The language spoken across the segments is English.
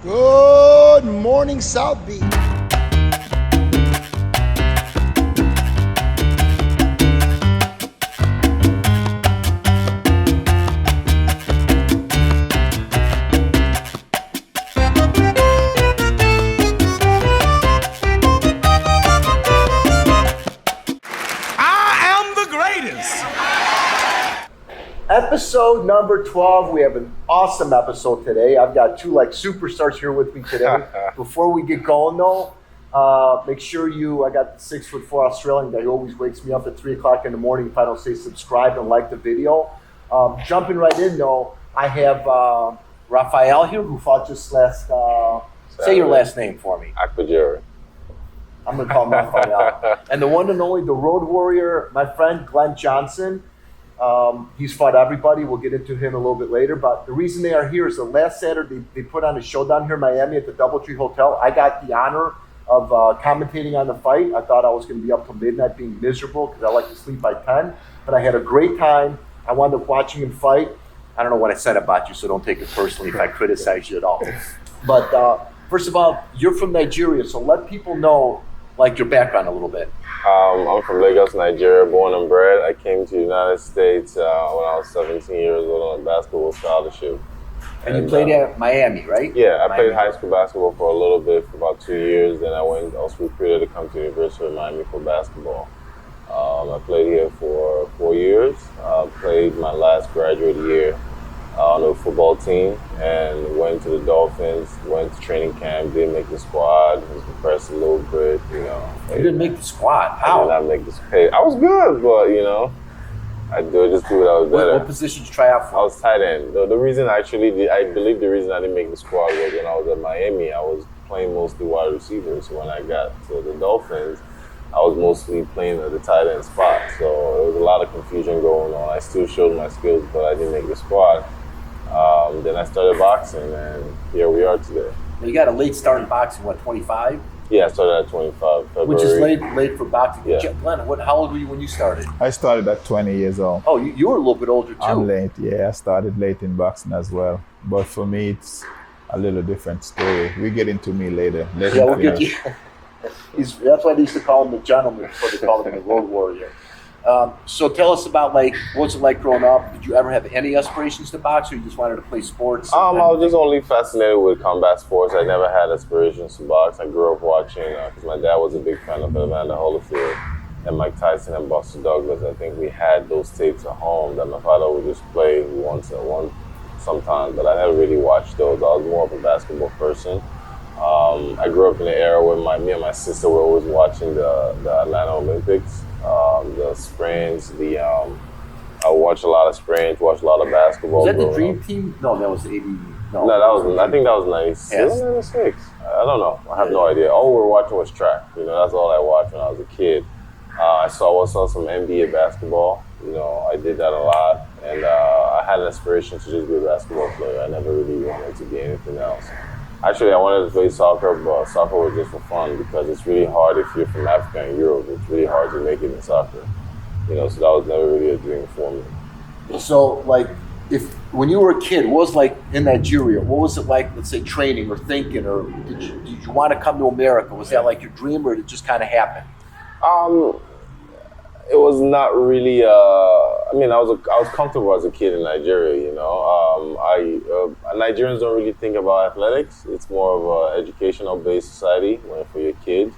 Good morning, South Beach. Episode number 12. We have an awesome episode today. I've got two superstars here with me today. Before we get going though, make sure I got the 6'4" Australian guy who always wakes me up at 3 o'clock in the morning if I don't say subscribe and like the video. Jumping right in though, I have Raphael here who fought just last, say your last name for me. Akpejiori. I'm gonna call him Raphael. And the one and only, the road warrior, my friend Glen Johnson. He's fought everybody. We'll get into him a little bit later. But the reason they are here is that last Saturday they put on a showdown here in Miami at the DoubleTree Hotel. I got the honor of commentating on the fight. I thought I was going to be up till midnight being miserable because I like to sleep by 10. But I had a great time. I wound up watching him fight. I don't know what I said about you, so don't take it personally if I criticize you at all. But first of all, you're from Nigeria, so let people know your background a little bit. I'm from Lagos, Nigeria, born and bred. I came to the United States when I was 17 years old on a basketball scholarship. And you played at Miami, right? Yeah, I played high school basketball for a little bit, for about 2 years. Then I was recruited to come to the University of Miami for basketball. I played here for 4 years. Played my last graduate year on the football team and went to the Dolphins, went to training camp, didn't make the squad, was impressed a little bit, You didn't make the squad? How? I did not make the squad. I was good, but, I just do what I was better. What position did you try out for? I was tight end. The reason I believe the reason I didn't make the squad was when I was at Miami, I was playing mostly wide receivers. So when I got to the Dolphins, I was mostly playing at the tight end spot. So there was a lot of confusion going on. I still showed my skills, but I didn't make the squad. Then I started boxing, and here we are today. You got a late start in boxing, 25? Yeah, I started at 25 February. Which is late for boxing. Yeah. Glenn, how old were you when you started? I started at 20 years old. Oh, you were a little bit older too. I'm late, yeah. I started late in boxing as well. But for me, it's a little different story. We get into me later. Yeah, we'll get you. That's why they used to call him the gentleman before they called him the road warrior. So tell us about what was it like growing up? Did you ever have any aspirations to box, or you just wanted to play sports? I was just only fascinated with combat sports. I never had aspirations to box. I grew up watching, because my dad was a big fan of Evander Holyfield and Mike Tyson and Buster Douglas. I think we had those tapes at home that my father would just play sometimes, but I never really watched those. I was more of a basketball person. I grew up in an era where me and my sister were always watching the Atlanta Olympics. The sprints, I watched a lot of sprints, watched a lot of basketball. Was that the Dream Team? No, that was 80. No, I think that was 96. 96. I don't know. I have no idea. All we were watching was track. That's all I watched when I was a kid. I saw some NBA basketball. I did that a lot, and I had an aspiration to just be a basketball player. I never really wanted to be anything else. Actually, I wanted to play soccer, but soccer was just for fun because it's really hard if you're from Africa and Europe. It's really hard to make it in soccer. So that was never really a dream for me. So, when you were a kid, what was in Nigeria? What was it like, let's say, training or thinking, or did you want to come to America? Was that your dream, or did it just kind of happen? It was not really. I was comfortable as a kid in Nigeria. Nigerians don't really think about athletics. It's more of an educational-based society for your kids.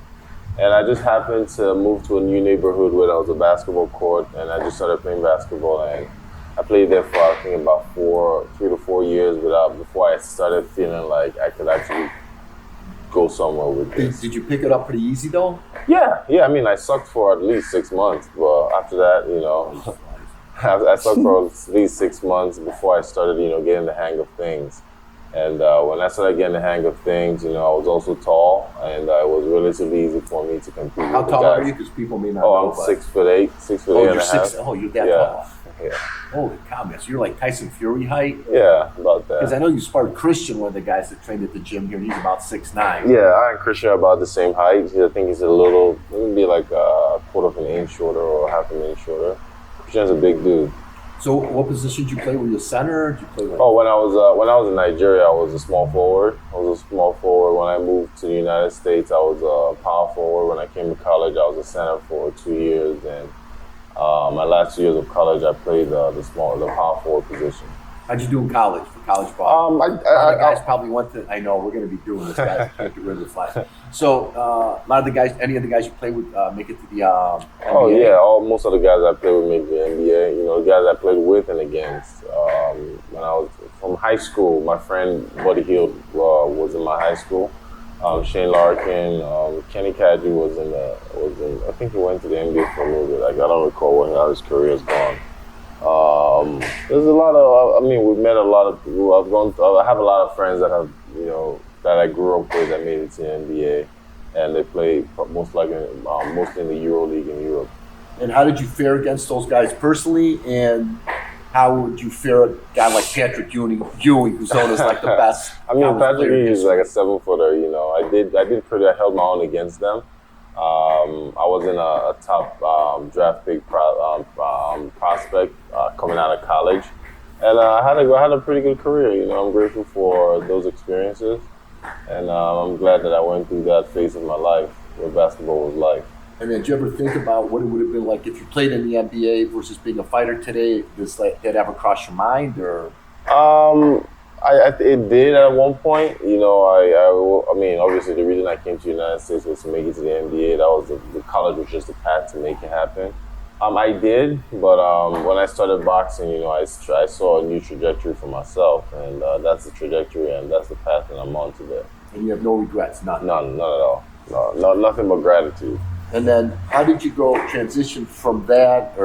And I just happened to move to a new neighborhood where there was a basketball court, and I just started playing basketball. And I played there for I think about 3 to 4 years before I started feeling like I could actually go somewhere with this. Did you pick it up pretty easy though? Yeah. I sucked for at least 6 months, but after that, I sucked for at least 6 months before I started, getting the hang of things. And when I started getting the hang of things, I was also tall, and it was relatively easy for me to compete. How tall are you? Because people may not know. I'm 6'8", 6'8" and a half. You're that tall. Yeah. Holy cow, man. So you're like Tyson Fury height? Yeah, about that. Because I know you sparred Christian, one of the guys that trained at the gym here, and he's about 6'9". Yeah, I and Christian are about the same height. I think he's maybe like a quarter of an inch shorter or half an inch shorter. Christian's a big dude. So what position did you play? Were you a center? Did you play like? Oh, when I was in Nigeria, I was a small forward. I was a small forward. When I moved to the United States, I was a power forward. When I came to college, I was a center for 2 years. And my last 2 years of college, I played the power forward position. How'd you do in college for college ball? A lot of guys probably went to. I know we're going to be doing this, guys. Can't get rid of the flag. So a lot of the guys, any of the guys you play with, make it to the NBA? Oh yeah, most of the guys I played with made the NBA. You know, the guys I played with and against. When I was from high school, my friend Buddy Hield was in my high school. Shane Larkin, Kenny Kadji was in. I think he went to the NBA for a little bit. Like I don't recall how his career has gone. There's a lot of. I mean, we've met a lot of people. I have a lot of friends that have, that I grew up with that made it to the NBA, and they play mostly in the EuroLeague in Europe. And how did you fare against those guys personally? And how would you fare a guy like Patrick Ewing, who's known as like the best? I mean, Patrick Ewing is like a 7-footer. You know, I held my own against them. I wasn't a top draft pick prospect coming out of college, and I had a pretty good career. You know, I'm grateful for those experiences, and I'm glad that I went through that phase of my life where basketball was life. And then, did you ever think about what it would have been like if you played in the NBA versus being a fighter today? Does that ever cross your mind, or? It did at one point. You know, I mean, obviously the reason I came to the United States was to make it to the NBA. That was the college was just a path to make it happen. I did, but when I started boxing, you know, I saw a new trajectory for myself, and that's the trajectory, and that's the path that I'm on today. And you have no regrets, none at all. No, nothing but gratitude. And then, how did you transition from that,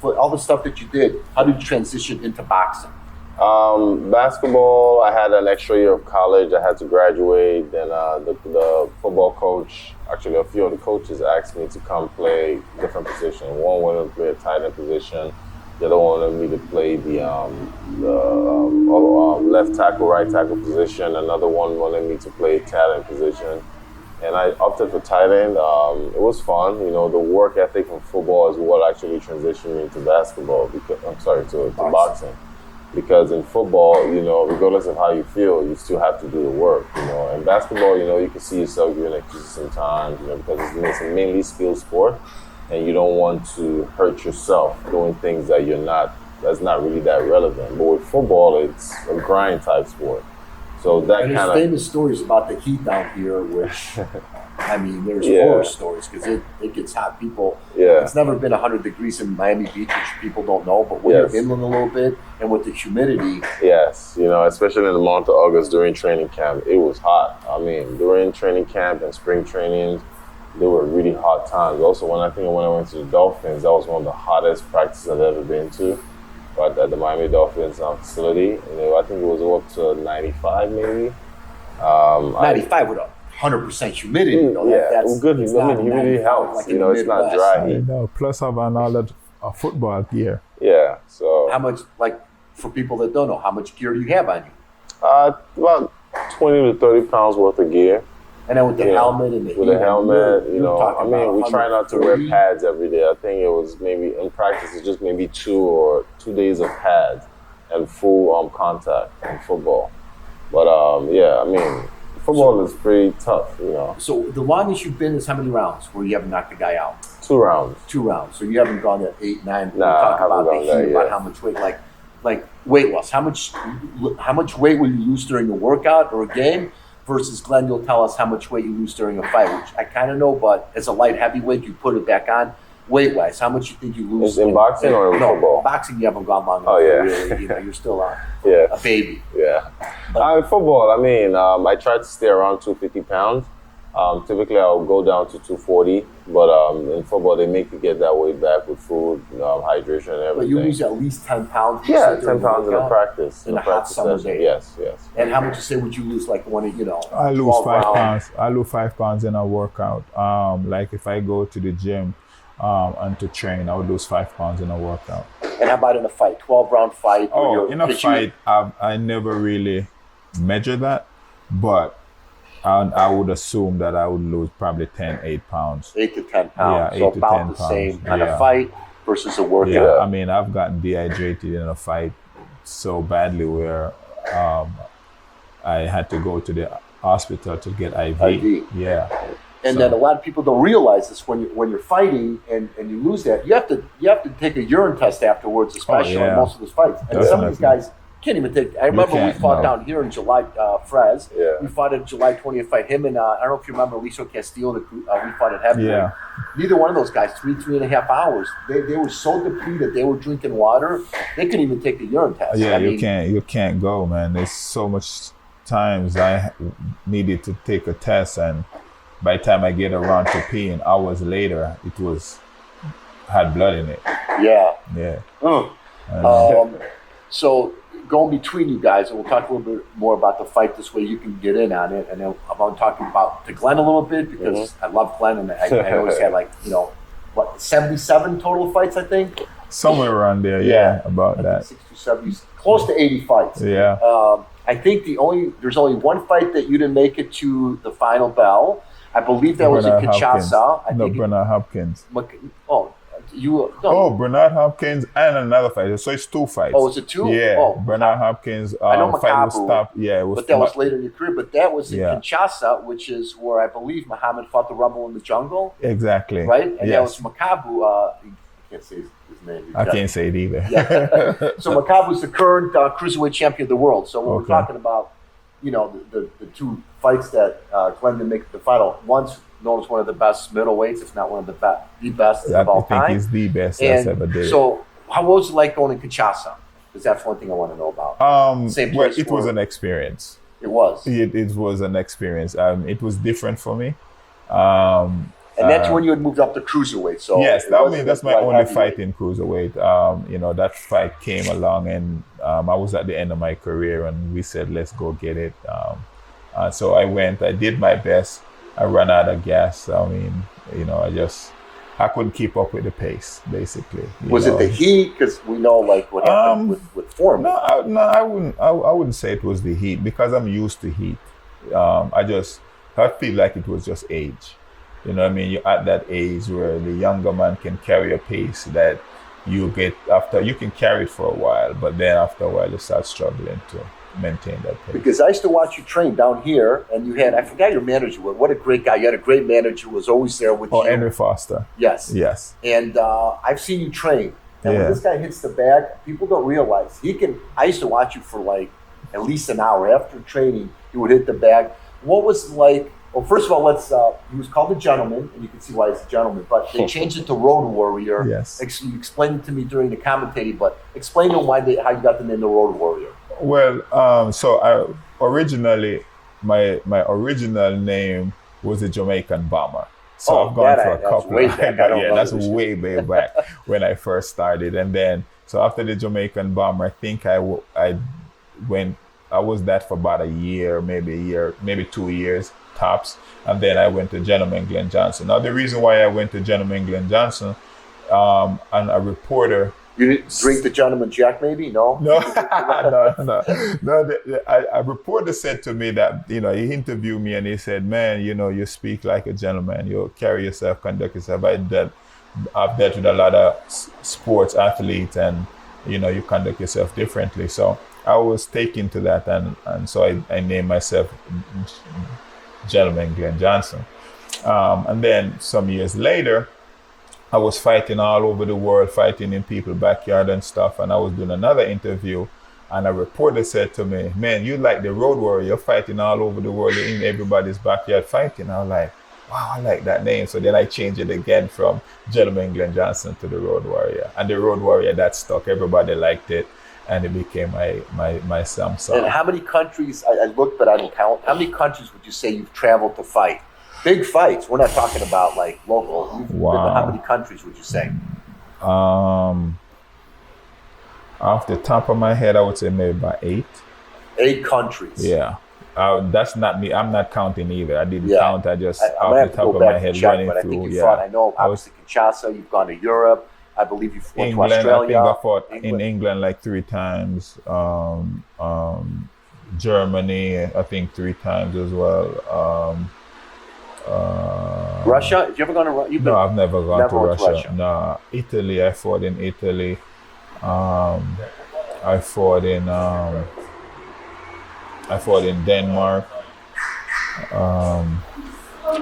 all the stuff that you did? How did you transition into boxing? Basketball, I had an extra year of college. I had to graduate. Then the football coach, actually a few of the coaches asked me to come play different positions. One wanted to play a tight end position. The other one wanted me to play the left tackle, right tackle position. Another one wanted me to play tight end position. And I opted for tight end. It was fun. You know, the work ethic from football is what actually transitioned me into basketball. To boxing. Because in football, you know, regardless of how you feel, you still have to do the work, you know. In basketball, you know, you can see yourself giving excuses sometimes, you know, because it's a mainly skill sport, and you don't want to hurt yourself doing things that's not really that relevant. But with football, it's a grind type sport. So that there's famous stories about the heat down here, which, I mean, there's horror stories because it gets hot. People, it's never been 100 degrees in Miami Beach, which people don't know, but when you're inland a little bit and with the humidity. Yes, you know, especially in the month of August during training camp, it was hot. I mean, during training camp and spring trainings, they were really hot times. Also, when I went to the Dolphins, that was one of the hottest practices I've ever been to. But at the Miami Dolphins facility, you know, I think it was up to 95 maybe. 95 with 100% humidity. You know, that's good. Humidity helps. Like, you know, it's not dry heat. Plus having all that football gear. Yeah. So how much, like, for people that don't know, how much gear do you have on you? About 20 to 30 pounds worth of gear. And then with the helmet and the helmet, you know, I mean, we try not to wear pads every day. I think it was maybe in practice, it's just maybe 2 days of pads and full contact in football. But I mean, football is pretty tough, you know. So the longest you've been is how many rounds where you haven't knocked the guy out? 2 rounds. 2 rounds. So you haven't gone to 8, 9. Nah, I haven't gone there yet. About how much weight, like weight loss. How much weight will you lose during a workout or a game? Versus Glenn, you'll tell us how much weight you lose during a fight, which I kind of know, but as a light heavyweight, you put it back on. Weight-wise, how much you think you lose? In boxing or in football? Boxing, you haven't gone long enough. Oh, yeah. Really, you know, you're still a baby. Yeah. In football, I mean, I try to stay around 250 pounds. Typically, I'll go down to 240, but in football, they make you get that weight back with food, hydration, and everything. But you lose at least 10 pounds. 10 pounds in a practice. In a hot summer day. Yes. And how much you say would you lose, like one of, I lose 5 pounds. I lose 5 pounds in a workout. Like if I go to the gym and to train, I would lose 5 pounds in a workout. And how about in a fight, 12-round fight? Oh, in a fight, I never really measure that, but I would assume that I would lose probably 8 pounds. 8 to 10 pounds. Yeah, so 8 to about 10 the pounds. same. And a fight, versus a workout. Yeah, I mean, I've gotten dehydrated in a fight so badly where I had to go to the hospital to get IV. Yeah. And then a lot of people don't realize this when you're fighting and you lose that, you have to take a urine test afterwards, especially on most of those fights. And some of these guys can't even take. I remember we fought down here in July, Frez. Yeah. We fought at July 20th fight. Him and I don't know if you remember Aliso Castillo. We fought at heavyweight. Yeah. Neither one of those guys 3.5 hours. They were so depleted. They were drinking water. They couldn't even take the urine test. Yeah, you can't go, man. There's so much times I needed to take a test, and by the time I get around to peeing, hours later, it had blood in it. Yeah. So going between you guys, and we'll talk a little bit more about the fight this way you can get in on it, and then I'm going to talk about to Glen a little bit because I love Glen, and I always had 77 total fights, I think? Somewhere around there, about that. 60, 70, close to 80 fights. Yeah. I think there's only one fight that you didn't make it to the final bell. I believe that was in Kinshasa. Bernard Hopkins. Bernard Hopkins and another fight. So it's 2 fights. Oh, is it 2? Yeah. Bernard Hopkins. I know fight was stopped. Yeah, it was. But that was later in your career. But that was in Kinshasa, which is where I believe Muhammad fought the Rumble in the Jungle. Exactly. Right? And that was Makabu. I can't say his name. I can't say it either. Yeah. So Makabu's the current cruiserweight champion of the world. So when we're talking about, the 2 fights that Glen didn't make the final, one's known as one of the best middleweights, if not one of the best of all time. I think he's the best that's ever did. So how was it like going to Kinshasa? Because that's one thing I want to know about. It was an experience. It was. It was an experience. It was different for me. And that's when you had moved up to cruiserweight. So yes, that's my only fight in cruiserweight. That fight came along, and I was at the end of my career, and we said, let's go get it. So I went. I did my best. I ran out of gas. I mean, I couldn't keep up with the pace, basically. Was it the heat? Because we know what happened with Foreman. No, I wouldn't. I wouldn't say it was the heat because I'm used to heat. I feel like it was just age. You know what I mean? You're at that age where the younger man can carry a pace that you get after. You can carry it for a while, but then after a while you start struggling to maintain that pace. Because I used to watch you train down here, and you had, I forgot your manager. What a great guy. You had a great manager who was always there with you. Henry Foster. Yes. And I've seen you train. And when this guy hits the bag, people don't realize I used to watch you for at least an hour after training. He would hit the bag. What was it like? Well, first of all, he was called a gentleman, and you can see why he's a gentleman, but they changed it to Road Warrior. Yes. You explained it to me during the commentating, but explain to him how you got the name the Road Warrior. Well, so originally, my original name was the Jamaican Bomber. So I've gone for a couple. That's way back when I first started. And then, so after the Jamaican Bomber, I think I was that for about a year, maybe 2 years tops. And then I went to Gentleman Glen Johnson. Now, the reason why I went to Gentleman Glen Johnson, and a reporter. You didn't drink the Gentleman Jack, maybe? No. No. A reporter said to me that, he interviewed me and he said, man, you speak like a gentleman. You carry yourself, conduct yourself. I've dealt with a lot of sports athletes and, you conduct yourself differently. So I was taken to that. And so I named myself Gentleman Glen Johnson. And then some years later, I was fighting all over the world, fighting in people's backyard and stuff. And I was doing another interview, and a reporter said to me, man, you like the Road Warrior, you're fighting all over the world, in everybody's backyard fighting. I was like, wow, I like that name. So then I changed it again from Gentleman Glen Johnson to the Road Warrior. And the Road Warrior, that stuck. Everybody liked it, and it became my song. And how many countries, I looked but I didn't count, how many countries would you say you've traveled to fight? Big fights. We're not talking about local. How many countries would you say? Off the top of my head, I would say maybe about 8. 8 countries. Yeah. That's not me. I'm not counting either. I didn't count. I just off the top of my head running but through. I think you fought. I know obviously Kinshasa. You've gone to Europe. I believe you fought to Australia. I think I fought in England 3 times. Germany, I think 3 times as well. Russia? Did you ever go to Russia? No, I've never gone to went Russia. No, Italy. I fought in Italy. I fought in Denmark.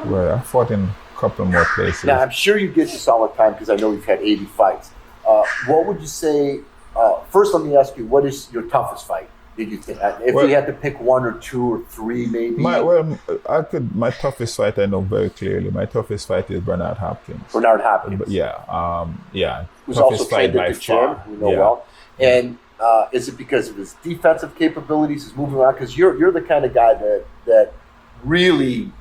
Where I fought in a couple more places. Now, I'm sure you get this all the time because I know you've had 80 fights. What would you say? First, let me ask you, what is your toughest fight? Did you think? If you had to pick one or two or three, maybe. My toughest fight I know very clearly. My toughest fight is Bernard Hopkins. Bernard Hopkins. But yeah. Who's also trained at the gym, we know well. And is it because of his defensive capabilities, his moving around? Because you're the kind of guy that really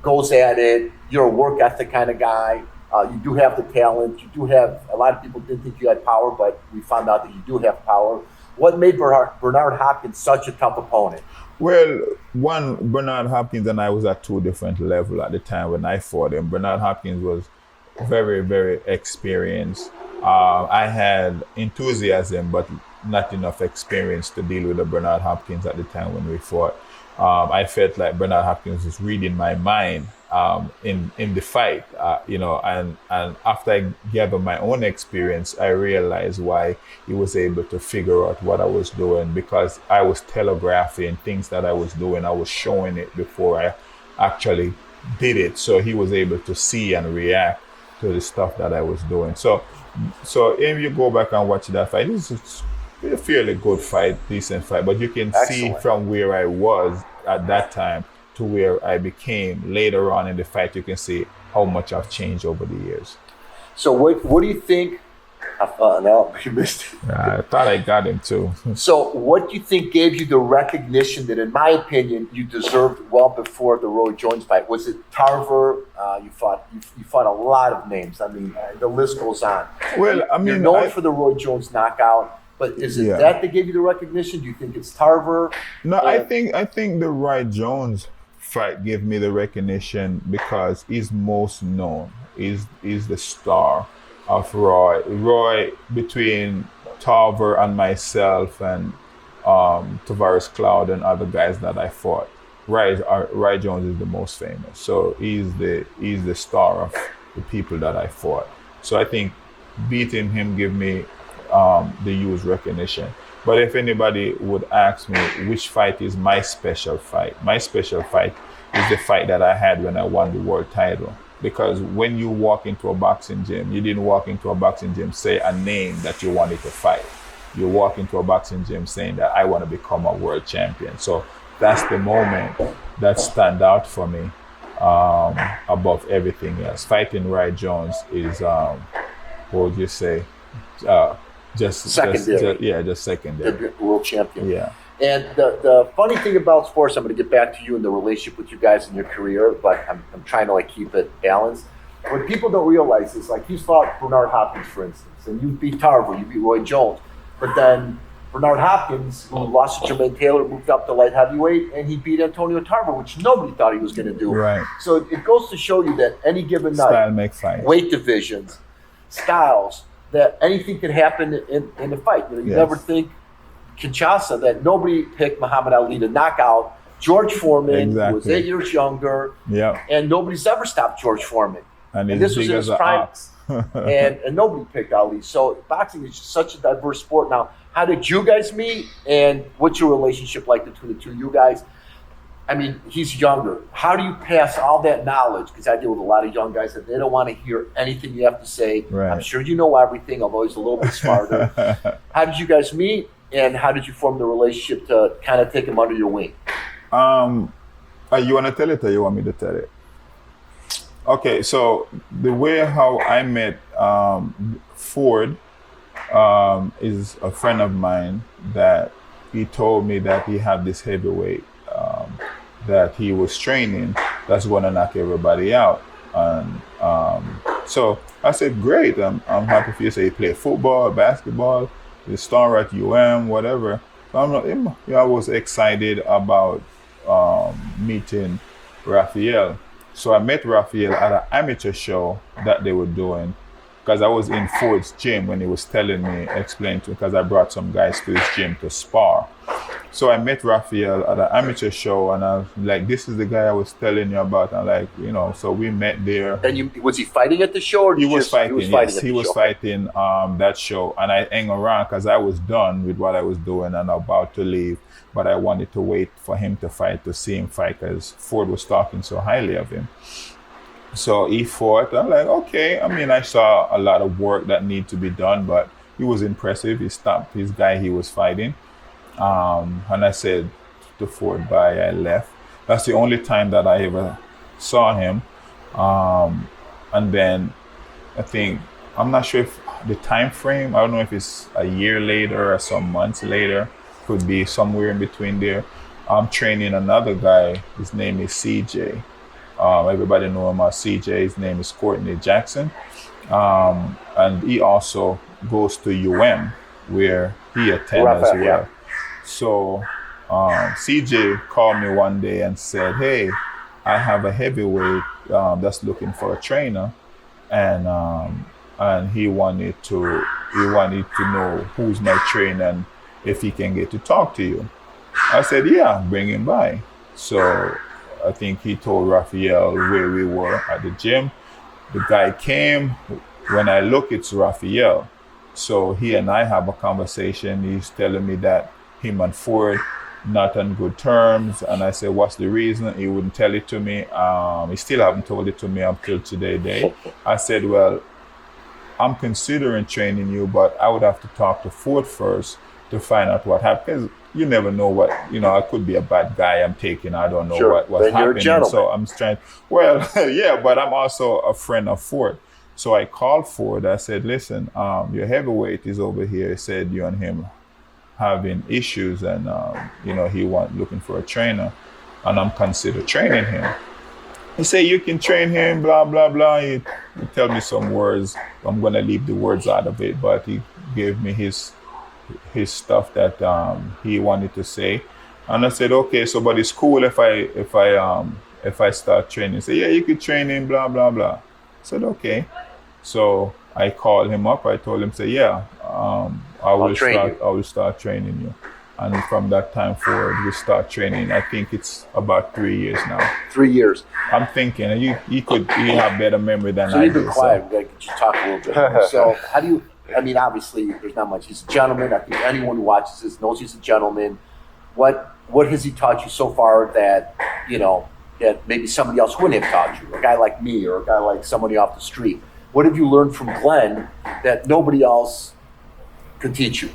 goes at it. You're a work ethic kind of guy. You do have the talent. You do have, a lot of people didn't think you had power, but we found out that you do have power. What made Bernard Hopkins such a tough opponent? Well, Bernard Hopkins and I was at two different levels at the time when I fought him. Bernard Hopkins was very, very experienced. I had enthusiasm, but not enough experience to deal with Bernard Hopkins at the time when we fought. I felt like Bernard Hopkins was reading my mind in the fight, and after I gathered my own experience, I realized why he was able to figure out what I was doing, because I was telegraphing things that I was doing. I was showing it before I actually did it, so he was able to see and react to the stuff that I was doing. So if you go back and watch that fight, this is a fairly good fight, decent fight, but you can see from where I was at that time to where I became later on in the fight, you can see how much I've changed over the years. So what do you think? No, you missed it. I thought I got him too. So what do you think gave you the recognition that, in my opinion, you deserved well before the Roy Jones fight? Was it Tarver? You fought a lot of names. I mean, the list goes on. Well, I mean, you're known for the Roy Jones knockout. But is it that gave you the recognition? Do you think it's Tarver? No, I think the Roy Jones fight gave me the recognition because he's most known. He's the star of Roy. Roy, between Tarver and myself and Tavares Cloud and other guys that I fought, Roy Jones is the most famous. So he's the star of the people that I fought. So I think beating him gave me the huge recognition. But if anybody would ask me which fight is my special fight is the fight that I had when I won the world title. Because when you walk into a boxing gym, you didn't walk into a boxing gym say a name that you wanted to fight. You walk into a boxing gym saying that I want to become a world champion. So that's the moment that stand out for me above everything else. Fighting Roy Jones is, what would you say? Just secondary. Just secondary. The world champion. Yeah. And the funny thing about sports, I'm going to get back to you and the relationship with you guys in your career, but I'm trying to keep it balanced. What people don't realize is he's fought Bernard Hopkins, for instance, and you beat Tarver, you beat Roy Jones, but then Bernard Hopkins, who lost to Jermaine Taylor, moved up to light heavyweight, and he beat Antonio Tarver, which nobody thought he was going to do. Right. So it goes to show you that any given night, style makes fight. Weight divisions, styles, that anything can happen in a fight. You never think Kinshasa that nobody picked Muhammad Ali to knock out George Foreman, who was 8 years younger, and nobody's ever stopped George Foreman. And this was in his prime, and nobody picked Ali. So boxing is just such a diverse sport. Now, how did you guys meet, and what's your relationship like between the two of you guys? I mean, he's younger. How do you pass all that knowledge? Because I deal with a lot of young guys that they don't want to hear anything you have to say. Right. I'm sure you know everything, although he's a little bit smarter. How did you guys meet, and how did you form the relationship to kind of take him under your wing? You want to tell it, or you want me to tell it? Okay, so the way how I met Ford is a friend of mine that he told me that he had this heavyweight that he was training that's going to knock everybody out. And so I said, great, I'm happy for you. So he played football, basketball, the star at whatever. So I was excited about meeting Raphael. So I met Raphael at an amateur show that they were doing, because I was in Ford's gym when he was telling me, explaining to me, because I brought some guys to his gym to spar. So I met Raphael at an amateur show, and I was like, "This is the guy I was telling you about." And like, so we met there. And was he fighting at the show, or He was fighting. Yes, he was fighting that show, and I hung around because I was done with what I was doing and about to leave. But I wanted to wait for him to fight, to see him fight, because Ford was talking so highly of him. So he fought. I'm like, okay. I mean, I saw a lot of work that needed to be done, but he was impressive. He stopped his guy he was fighting. And I said to Ford, bye, I left. That's the only time that I ever saw him. And then I think, I'm not sure if the time frame, I don't know if it's a year later or some months later, could be somewhere in between there. I'm training another guy. His name is CJ. Everybody know him as CJ. His name is Courtney Jackson. And he also goes to UM, where he attends as well. Yeah. So CJ called me one day and said, hey, I have a heavyweight that's looking for a trainer, and he wanted to know who's my trainer and if he can get to talk to you. I said, yeah, bring him by. So I think he told Raphael where we were at the gym. The guy came. When I look, it's Raphael. So he and I have a conversation. He's telling me that him and Ford not on good terms, and I said, what's the reason? He wouldn't tell it to me. He still haven't told it to me up till today. I said, well, I'm considering training you, but I would have to talk to Ford first to find out what happened. Because you never know what, I could be a bad guy I'm taking. I don't know what's then happening. You're a so I'm trying, yeah, but I'm also a friend of Ford. So I called Ford. I said, listen, your heavyweight is over here. He said you and him having issues, and he looking for a trainer, and I'm consider training him. He said, you can train him, blah, blah, blah. He tell me some words. I'm going to leave the words out of it, but he gave me his stuff that he wanted to say. And I said, okay, so but it's cool if I start training. He said, yeah, you could train him, blah, blah, blah. I said, okay. So I called him up. I told him, say, yeah, I will start training you. And from that time forward, we start training. I think it's about 3 years now. 3 years. I'm thinking you have better memory than I do. So you've been quiet. We got to get you to talk a little bit. So how do you, obviously there's not much. He's a gentleman. I think anyone who watches this knows he's a gentleman. What has he taught you so far that, that maybe somebody else wouldn't have taught you? A guy like me or a guy like somebody off the street. What have you learned from Glen that nobody else can teach you?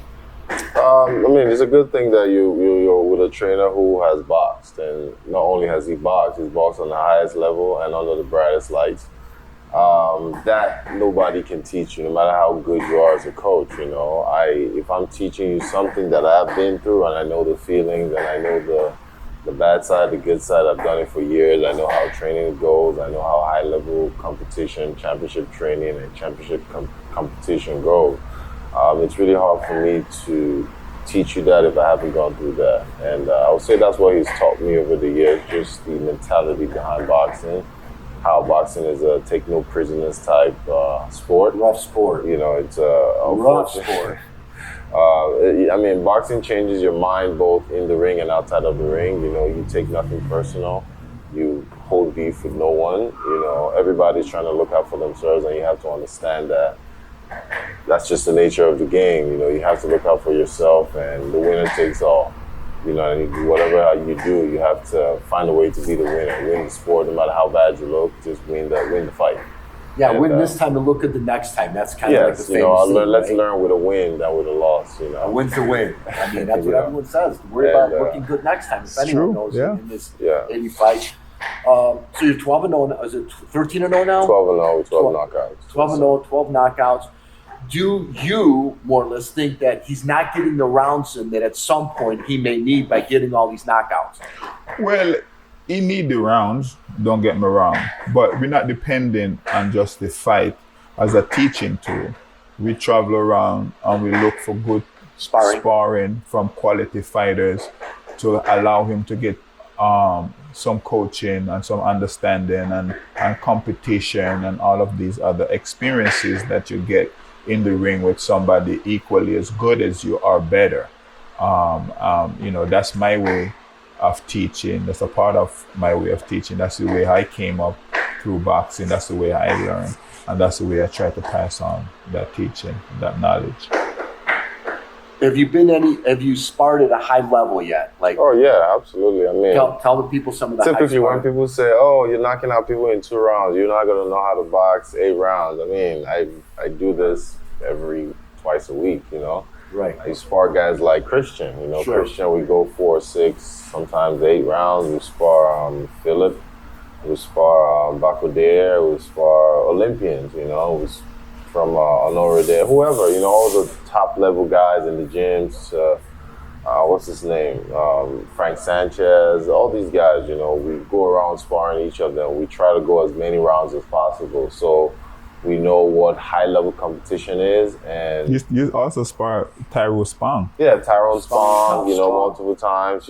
It's a good thing that you're with a trainer who has boxed, and not only has he boxed, he's boxed on the highest level and under the brightest lights. That nobody can teach you, no matter how good you are as a coach. If I'm teaching you something that I've been through, and I know the feelings, and I know the bad side, the good side, I've done it for years. I know how training goes. I know how high level competition, championship training, and championship competition goes. It's really hard for me to teach you that if I haven't gone through that. And I would say that's what he's taught me over the years, just the mentality behind boxing, how boxing is a take no prisoners type sport. Rough sport. It's a rough sport. Boxing changes your mind both in the ring and outside of the ring. You take nothing personal. You hold beef with no one. Everybody's trying to look out for themselves, and you have to understand that that's just the nature of the game. You have to look out for yourself, and the winner takes all. And whatever you do, you have to find a way to be the winner, win the sport, no matter how bad you look. Just win the fight. Yeah, and win this time and look at the next time. That's kind of like the famous thing, let's learn with a win than with a loss. A win's a win. That's what everyone says. Worry about looking good next time. If anyone knows in this 85. So you're 12-0. Is it 13-0 now? 12-0, 12 knockouts. 12-0, 12 knockouts. Do you more or less think that he's not getting the rounds in that at some point he may need by getting all these knockouts? Well, he need the rounds, don't get me wrong, but we're not dependent on just the fight as a teaching tool. We travel around and we look for good sparring from quality fighters to allow him to get some coaching and some understanding and competition and all of these other experiences that you get in the ring with somebody equally as good as you or better. That's my way of teaching. That's a part of my way of teaching. That's the way I came up through boxing. That's the way I learned. And that's the way I try to pass on that teaching, that knowledge. Have you sparred at a high level yet? Like, Oh yeah, absolutely. I mean, tell the people some of the typically high when people say, "Oh, you're knocking out people in 2 rounds, you're not gonna know how to box 8 rounds." I mean, I do this twice a week. Right. I spar guys like Christian. Sure. Christian, we go 4, 6, sometimes 8 rounds. We spar Philip. We spar Bakudere. We spar Olympians. We from Honora there, whoever. All the top level guys in the gyms. What's his name? Frank Sanchez. All these guys. We go around sparring each other. We try to go as many rounds as possible. So we know what high-level competition is, and You also spar Tyrone Spong. yeah, Tyrone Spong, Spong. multiple times,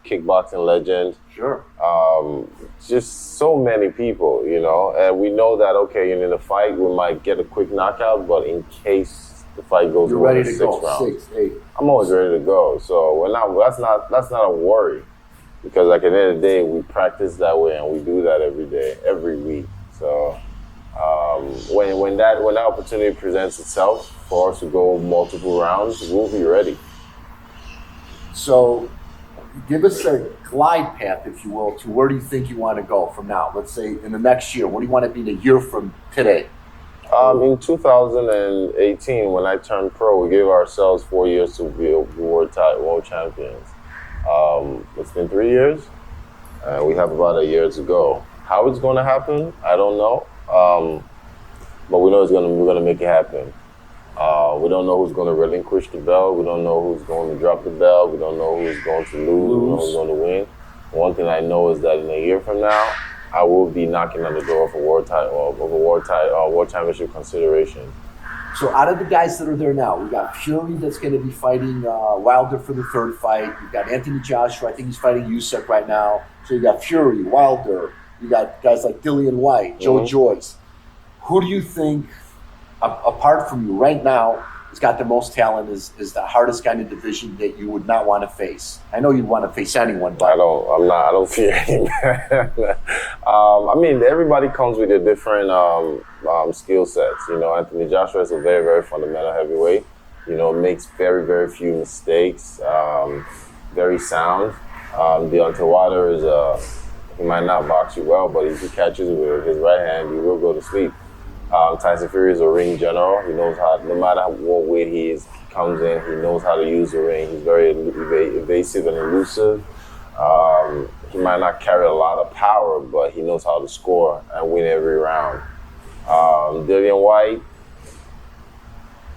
kickboxing legend, Sure. just so many people, and we know that, okay, in a fight, we might get a quick knockout, but in case the fight goes You're more ready than to 6 go. rounds, 6, 8. I'm always ready to go. So that's not a worry, because like at the end of the day, we practice that way and we do that every day, every week. So when that opportunity presents itself for us to go multiple rounds, we'll be ready. So give us a glide path, if you will, to where do you think you want to go from now? Let's say in the next year, what do you want to be in a year from today? In 2018, when I turned pro, we gave ourselves 4 years to be world champions. It's been 3 years, and we have about a year to go. How it's going to happen, I don't know. But we know we're gonna make it happen. We don't know who's gonna relinquish the belt. We don't know who's going to drop the belt. We don't know who's going to lose. We don't know who's going to win. One thing I know is that in a year from now, I will be knocking on the door of a world championship consideration. So out of the guys that are there now, we got Fury that's going to be fighting Wilder for the 3rd fight. You've got Anthony Joshua. I think he's fighting Usyk right now. So you got Fury, Wilder. You got guys like Dillian White, Joe Joyce. Who do you think, apart from you right now, has got the most talent, is the hardest kind of division that you would not want to face? I know you'd want to face anyone, but I don't fear any man. I mean, everybody comes with a different skill sets. Anthony Joshua is a very, very fundamental heavyweight. Makes very, very few mistakes. Very sound. Deontay Wilder he might not box you well, but if he catches you with his right hand, you will go to sleep. Tyson Fury is a ring general. He knows how, no matter what weight he comes in, he knows how to use the ring. He's very evasive and elusive. He might not carry a lot of power, but he knows how to score and win every round. Dillian White,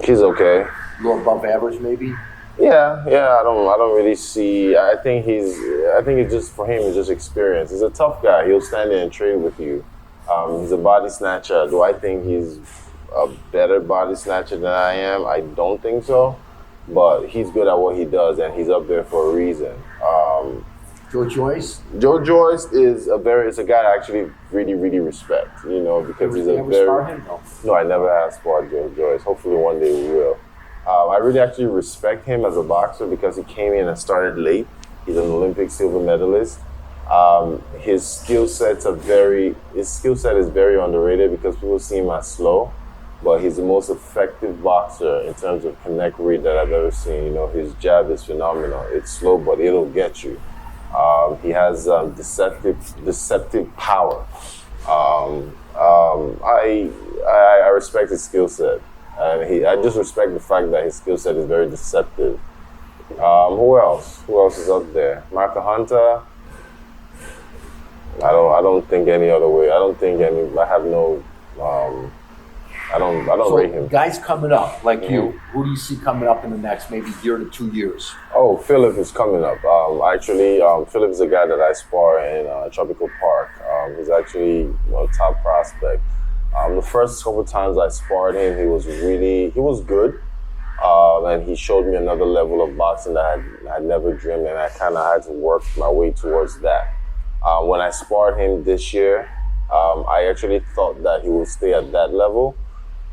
he's okay. a little above average, maybe. Yeah. I don't really see. I think it's just for him. It's just experience. He's a tough guy. He'll stand there and train with you. He's a body snatcher. Do I think he's a better body snatcher than I am? I don't think so. But he's good at what he does, and he's up there for a reason. Joe Joyce? Joe Joyce is a guy I actually really, really respect, because he's a very... spar him? No, I never have sparred Joe Joyce. Hopefully one day we will. I really actually respect him as a boxer because he came in and started late. He's an Olympic silver medalist. His skill set is very underrated because people see him as slow, but he's the most effective boxer in terms of connect rate that I've ever seen. His jab is phenomenal. It's slow, but it'll get you. He has deceptive power. I respect his skill set. I just respect the fact that his skill set is very deceptive. Who else? Who else is up there? Marco Hunter. I don't think any other way. I don't rate him. Guys coming up like you, who do you see coming up in the next maybe year to 2 years? Oh, Philip is coming up. Philip is a guy that I spar in Tropical Park. He's actually a top prospect. The first couple times I sparred him, he was good. And he showed me another level of boxing that I had never dreamed, and I kind of had to work my way towards that. When I sparred him this year, I actually thought that he would stay at that level,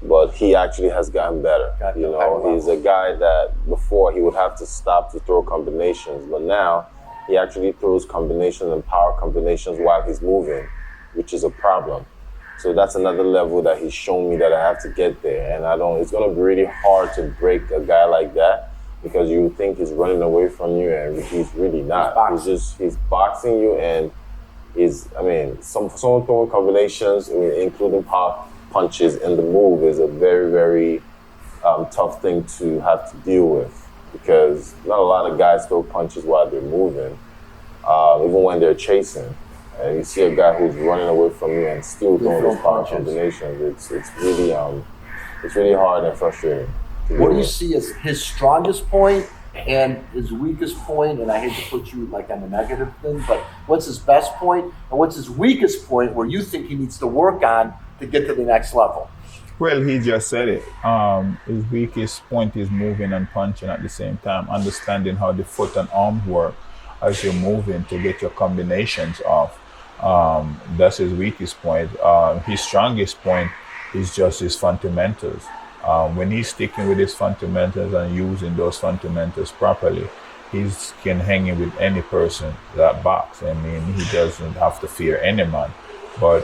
but he actually has gotten better. He's a guy that before he would have to stop to throw combinations, but now he actually throws combinations and power combinations while he's moving, which is a problem. So that's another level that he's shown me that I have to get there. And it's gonna be really hard to break a guy like that, because you think he's running away from you, and he's really not. He's boxing you, and someone throwing combinations, including power punches in the move, is a very, very tough thing to have to deal with, because not a lot of guys throw punches while they're moving, even when they're chasing. And you see a guy who's running away from you and still throwing those power combinations. It's really hard and frustrating. What do you see as his strongest point and his weakest point? And I hate to put you like on the negative thing, but what's his best point and what's his weakest point where you think he needs to work on to get to the next level? Well, he just said it. His weakest point is moving and punching at the same time, understanding how the foot and arm work as you're moving to get your combinations off. That's his weakest point. His strongest point is just his fundamentals. When he's sticking with his fundamentals and using those fundamentals properly, he can hang in with any person that box. I mean, he doesn't have to fear any man. But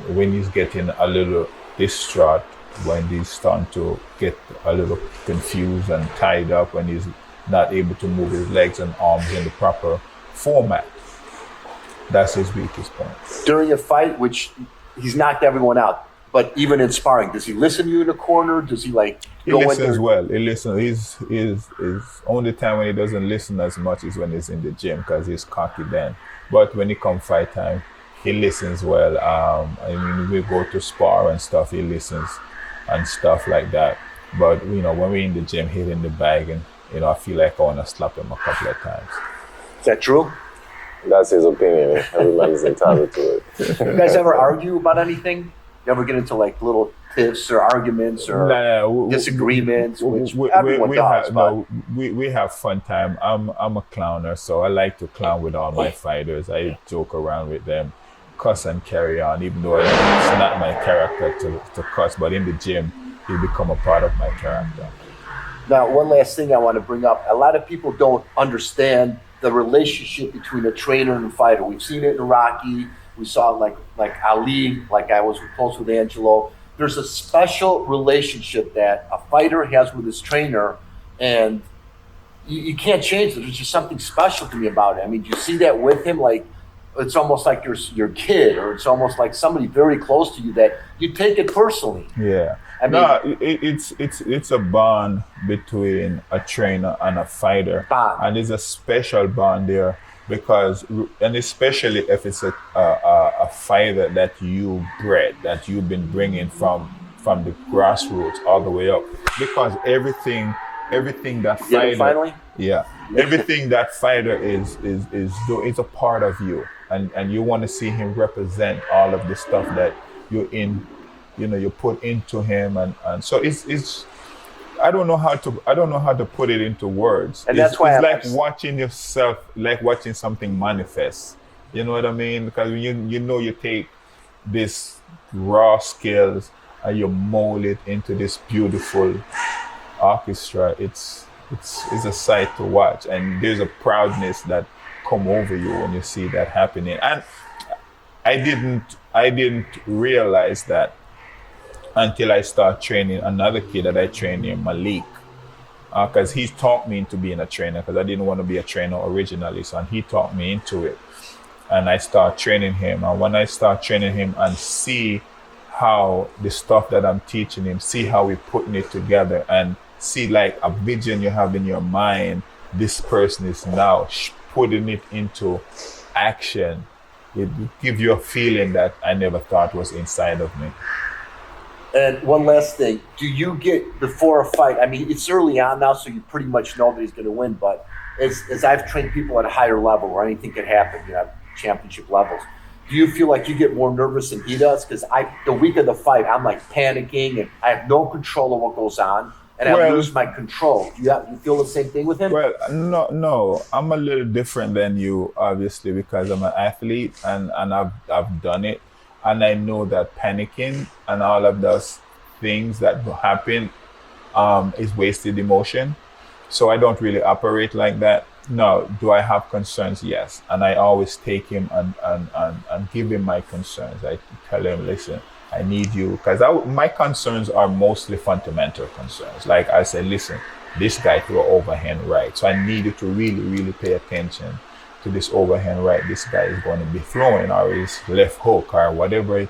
when he's getting a little distraught, when he's starting to get a little confused and tied up, when he's not able to move his legs and arms in the proper format, that's his weakest point. During a fight, which he's knocked everyone out, but even in sparring, does he listen to you in the corner? Does he He listens well. He listens. His only time when he doesn't listen as much is when he's in the gym, because he's cocky then. But when it comes fight time, he listens well. We go to spar and stuff, he listens and stuff like that. But when we're in the gym, he's in the bag, and I feel like I want to slap him a couple of times. Is that true? That's his opinion. Everybody's entitled to it. You guys ever argue about anything? You ever get into like little tiffs or arguments or disagreements? Which everyone does. We have fun time. I'm a clowner, so I like to clown with all my fighters. I joke around with them, cuss and carry on, even though it's not my character to cuss, but in the gym, it become a part of my character. Now, one last thing I want to bring up. A lot of people don't understand the relationship between a trainer and a fighter. We've seen it in Rocky. We saw it like Ali, like I was close with Angelo. There's a special relationship that a fighter has with his trainer, and you can't change it. There's just something special to me about it. I mean, do you see that with him? Like, it's almost like your kid, or it's almost like somebody very close to you that you take it personally. Yeah. It's a bond between a trainer and a fighter. Bond. And there's a special bond there, and especially if it's a fighter that you bred, that you've been bringing from the grassroots all the way up, because everything that fighter, everything that fighter is doing, it's a part of you, and you want to see him represent all of the stuff that you put into him, and so it's I don't know how to put it into words. And that's why it's like watching yourself, like watching something manifest. You know what I mean? Because you take this raw skills and you mold it into this beautiful orchestra. It's a sight to watch, and there's a proudness that come over you when you see that happening. And I didn't realize that until I start training another kid that I trained named Malik, because he taught me into being a trainer, because I didn't want to be a trainer originally, so he taught me into it, and I start training him. And when I start training him and see how the stuff that I'm teaching him, see how we're putting it together, and see like a vision you have in your mind, this person is now putting it into action, it gives you a feeling that I never thought was inside of me. And one last thing, do you get, before a fight, I mean, it's early on now, so you pretty much know that he's going to win, but as I've trained people at a higher level where anything could happen, championship levels, do you feel like you get more nervous than he does? Because the week of the fight, I'm like panicking, and I have no control of what goes on, and I lose my control. Do you feel the same thing with him? Well, no, I'm a little different than you, obviously, because I'm an athlete, and I've done it. And I know that panicking and all of those things that happen is wasted emotion. So I don't really operate like that. No, do I have concerns? Yes. And I always take him and give him my concerns. I tell him, listen, I need you. Because my concerns are mostly fundamental concerns. Like I said, listen, this guy threw an overhand right. So I need you to really, really pay attention to this overhand right this guy is going to be throwing, or his left hook or whatever.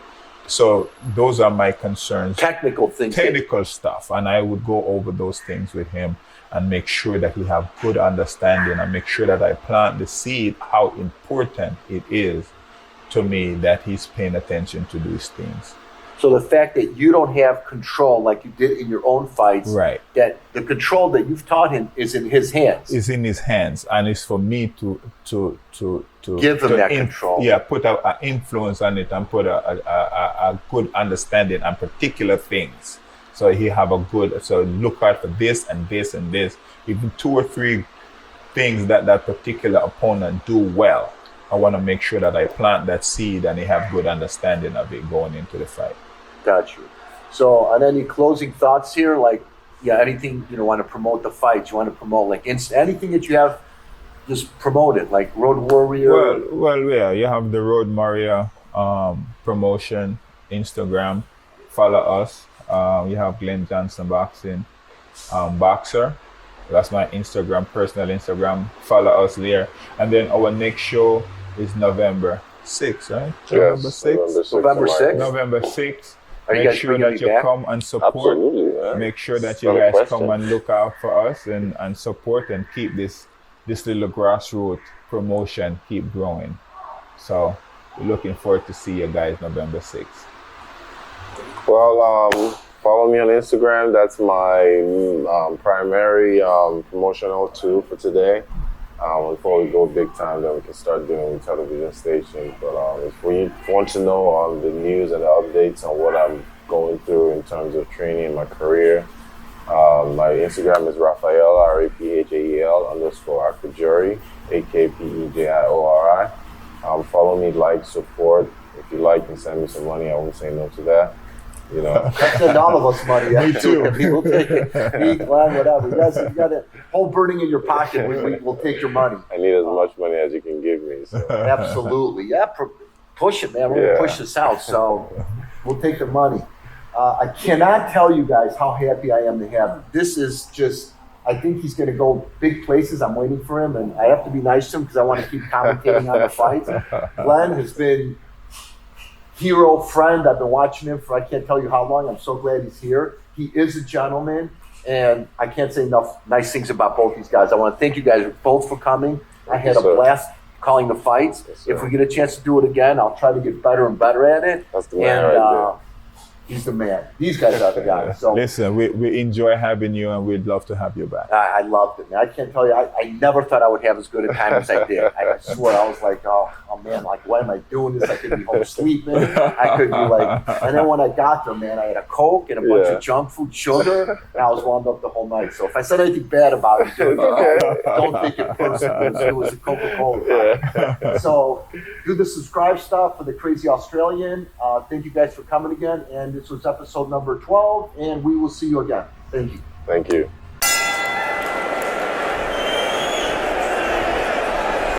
So those are my concerns. Technical things. Technical stuff. And I would go over those things with him and make sure that we have good understanding and make sure that I plant the seed, how important it is to me that he's paying attention to these things. So the fact that you don't have control like you did in your own fights, right? That the control that you've taught him is in his hands. It's in his hands, and it's for me to give him that control. Yeah, put an influence on it and put a good understanding on particular things. So he have a good, so look out for this and this and this. Even 2 or 3 things that particular opponent do well. I want to make sure that I plant that seed and he have good understanding of it going into the fight. Got you. So on any closing thoughts here, like, yeah, anything, want to promote the fights, you want to promote like anything that you have, just promote it, like Road Warrior. Well, yeah, you have the Road Warrior promotion, Instagram, follow us. You have Glen Johnson Boxing, Boxer. That's my Instagram, personal Instagram. Follow us there. And then our next show is November 6th, right? Yes, November 6th. November 6th. Are you Make guys sure bringing that me you back? come and support. Absolutely, man. Make sure that It's you not a guys question. come and look out for us and support and keep this little grassroots promotion keep growing. So we're looking forward to see you guys November 6th. Well, follow me on Instagram. That's my primary promotional tool for today. Before we go big time, then we can start doing television stations. But if you want to know on the news and the updates on what I'm going through in terms of training in my career, my Instagram is Raphael, RAPHAEL_Akpejiori, AKPEJIORI. Follow me, like, support. If you like and send me some money, I won't say no to that. Send all of us money. Me too. We'll take it. Me, Glenn, whatever. You got a whole burning in your pocket. We'll take your money. I need as much money as you can give me. So. Absolutely. Yeah, push it, man. We're going to push this out. So we'll take the money. I cannot tell you guys how happy I am to have him. This is just, I think he's going to go big places. I'm waiting for him, and I have to be nice to him because I want to keep commentating on the fights. Glenn has been hero, friend. I've been watching him for I can't tell you how long. I'm so glad he's here. He is a gentleman, and I can't say enough nice things about both these guys. I want to thank you guys both for coming. I had a blast calling the fights. If we get a chance to do it again, I'll try to get better and better at it. That's the man right there. He's the man. These guys are the guys. So listen, we enjoy having you, and we'd love to have you back. I loved it, man. I can't tell you. I never thought I would have as good a time as I did. I swear, I was like, oh man, like, why am I doing this? I could be home sleeping. I could be like, and then when I got there, man, I had a Coke and a bunch of junk food, sugar, and I was wound up the whole night. So if I said anything bad about it, don't take it personally. It was a Coca-Cola. So do the subscribe stuff for the Crazy Australian. Thank you guys for coming again. And this was episode number 12, and we will see you again. Thank you. Thank you.